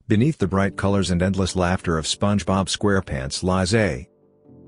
Beneath the bright colors and endless laughter of SpongeBob SquarePants lies a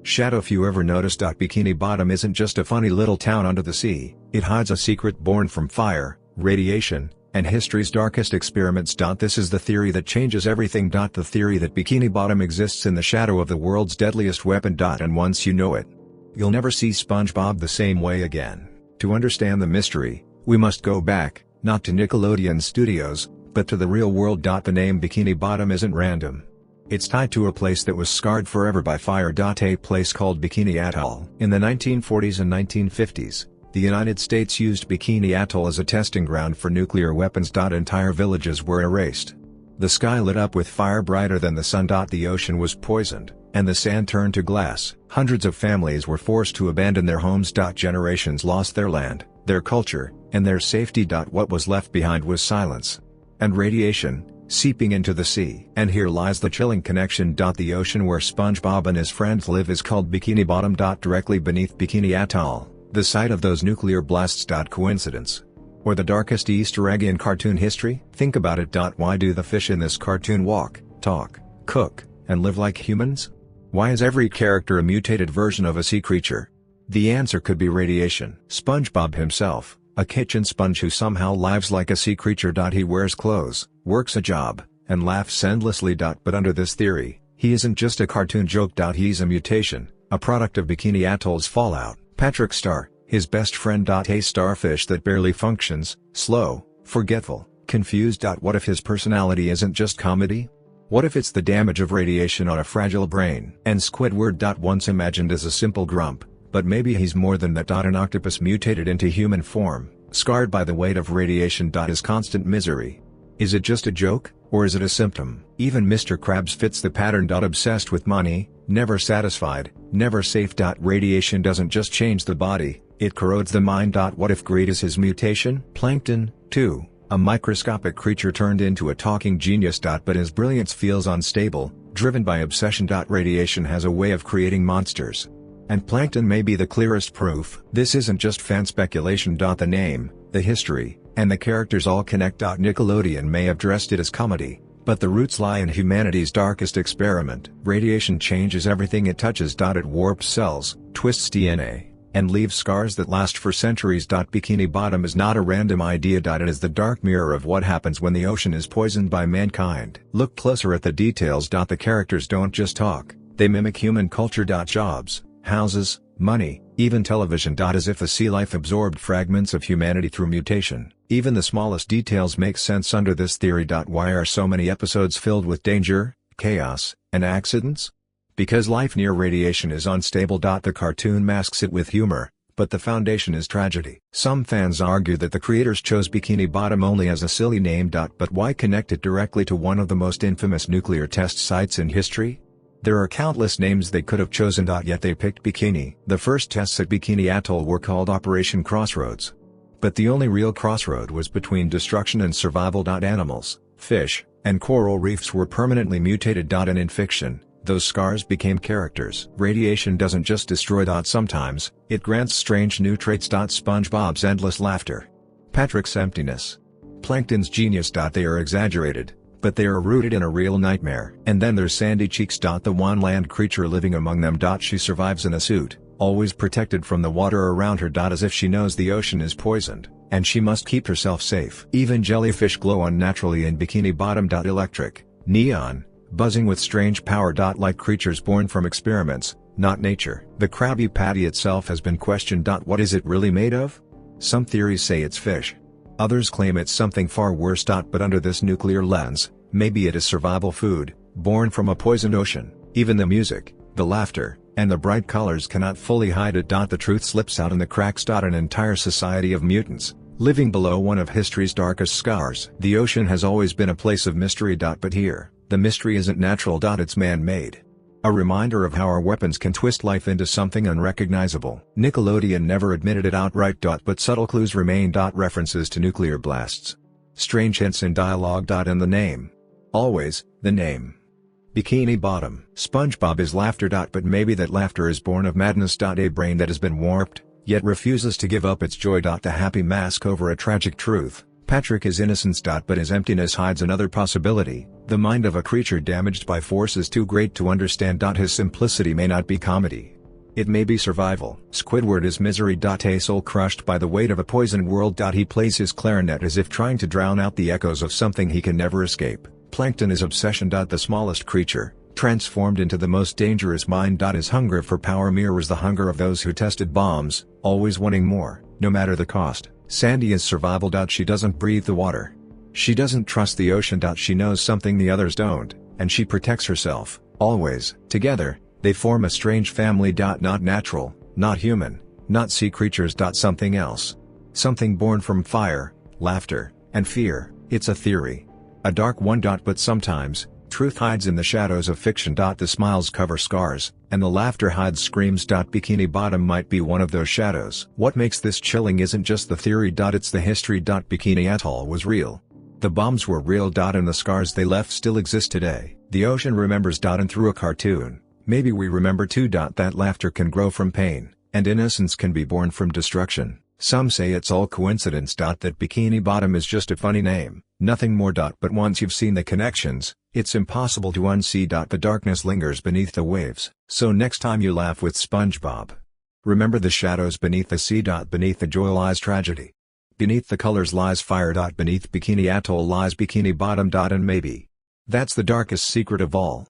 shadow. Few ever noticed. Bikini Bottom isn't just a funny little town under the sea, it hides a secret born from fire, radiation, and history's darkest experiments. This is the theory that changes everything. The theory that Bikini Bottom exists in the shadow of the world's deadliest weapon. And once you know it, you'll never see SpongeBob the same way again. To understand the mystery, we must go back, not to Nickelodeon Studios, but to the real world. The name Bikini Bottom isn't random. It's tied to a place that was scarred forever by fire. A place called Bikini Atoll. In the 1940s and 1950s, the United States used Bikini Atoll as a testing ground for nuclear weapons. Entire villages were erased. The sky lit up with fire brighter than the sun. The ocean was poisoned, and the sand turned to glass. Hundreds of families were forced to abandon their homes. Generations lost their land, their culture, and their safety. What was left behind was silence and radiation, seeping into the sea. And here lies the chilling connection. The ocean where SpongeBob and his friends live is called Bikini Bottom. Directly beneath Bikini Atoll, the site of those nuclear blasts. Coincidence? Or the darkest Easter egg in cartoon history? Think about it. Why do the fish in this cartoon walk, talk, cook, and live like humans? Why is every character a mutated version of a sea creature? The answer could be radiation. SpongeBob himself, a kitchen sponge who somehow lives like a sea creature. He wears clothes, works a job, and laughs endlessly. But under this theory, he isn't just a cartoon joke. He's a mutation, a product of Bikini Atoll's fallout. Patrick Star, his best friend. A starfish that barely functions, slow, forgetful, confused. What if his personality isn't just comedy? What if it's the damage of radiation on a fragile brain? And Squidward. Once imagined as a simple grump, but maybe he's more than that. An octopus mutated into human form, scarred by the weight of radiation. His constant misery. Is it just a joke, or is it a symptom? Even Mr. Krabs fits the pattern. Obsessed with money, never satisfied, never safe. Radiation doesn't just change the body, it corrodes the mind. What if greed is his mutation? Plankton, too, a microscopic creature turned into a talking genius. But his brilliance feels unstable, driven by obsession. Radiation has a way of creating monsters. And Plankton may be the clearest proof. This isn't just fan speculation. The name, the history, and the characters all connect. Nickelodeon may have dressed it as comedy, but the roots lie in humanity's darkest experiment. Radiation changes everything it touches. It warps cells, twists DNA, and leaves scars that last for centuries. Bikini Bottom is not a random idea. It is the dark mirror of what happens when the ocean is poisoned by mankind. Look closer at the details. The characters don't just talk, they mimic human culture. Jobs, houses, money, even television. As if the sea life absorbed fragments of humanity through mutation. Even the smallest details make sense under this theory. Why are so many episodes filled with danger, chaos, and accidents? Because life near radiation is unstable. The cartoon masks it with humor, but the foundation is tragedy. Some fans argue that the creators chose Bikini Bottom only as a silly name. But why connect it directly to one of the most infamous nuclear test sites in history? There are countless names they could have chosen. Yet they picked Bikini. The first tests at Bikini Atoll were called Operation Crossroads. But the only real crossroad was between destruction and survival. Animals, fish, and coral reefs were permanently mutated. And in fiction, those scars became characters. Radiation doesn't just destroy. Sometimes, it grants strange new traits. SpongeBob's endless laughter, Patrick's emptiness, Plankton's genius. They are exaggerated, but they are rooted in a real nightmare. And then there's Sandy Cheeks. The one land creature living among them. She survives in a suit, always protected from the water around her. As if she knows the ocean is poisoned, and she must keep herself safe. Even jellyfish glow unnaturally in Bikini Bottom. Electric, neon, buzzing with strange power. Like creatures born from experiments, not nature. The Krabby Patty itself has been questioned. What is it really made of? Some theories say it's fish. Others claim it's something far worse. But under this nuclear lens, maybe it is survival food, born from a poisoned ocean. Even the music, the laughter, and the bright colors cannot fully hide it. The truth slips out in the cracks. An entire society of mutants, living below one of history's darkest scars. The ocean has always been a place of mystery. But here, the mystery isn't natural. It's man-made. A reminder of how our weapons can twist life into something unrecognizable. Nickelodeon never admitted it outright. But subtle clues remain. References to nuclear blasts, strange hints in dialogue. And the name. Always, the name. Bikini Bottom. SpongeBob is laughter. But maybe that laughter is born of madness. A brain that has been warped, yet refuses to give up its joy. The happy mask over a tragic truth. Patrick is innocence. But his emptiness hides another possibility, the mind of a creature damaged by forces too great to understand. His simplicity may not be comedy. It may be survival. Squidward is misery. A soul crushed by the weight of a poison world. He plays his clarinet as if trying to drown out the echoes of something he can never escape. Plankton is obsession. The smallest creature, transformed into the most dangerous mind. His hunger for power mirrors the hunger of those who tested bombs, always wanting more, no matter the cost. Sandy is survival. She doesn't breathe the water. She doesn't trust the ocean. She knows something the others don't, and she protects herself, always. Together, they form a strange family. Not natural, not human, not sea creatures. Something else. Something born from fire, laughter, and fear. It's a theory. A dark one. But sometimes, truth hides in the shadows of fiction. The smiles cover scars, and the laughter hides screams. Bikini Bottom might be one of those shadows. What makes this chilling isn't just the theory. It's the history. Bikini Atoll was real. The bombs were real. And the scars they left still exist today. The ocean remembers. And through a cartoon, maybe we remember too. That laughter can grow from pain, and innocence can be born from destruction. Some say it's all coincidence. That Bikini Bottom is just a funny name, nothing more. But once you've seen the connections, it's impossible to unsee. The darkness lingers beneath the waves. So next time you laugh with SpongeBob, remember the shadows beneath the sea. Beneath the joy lies tragedy. Beneath the colors lies fire. Beneath Bikini Atoll lies Bikini Bottom. And maybe that's the darkest secret of all.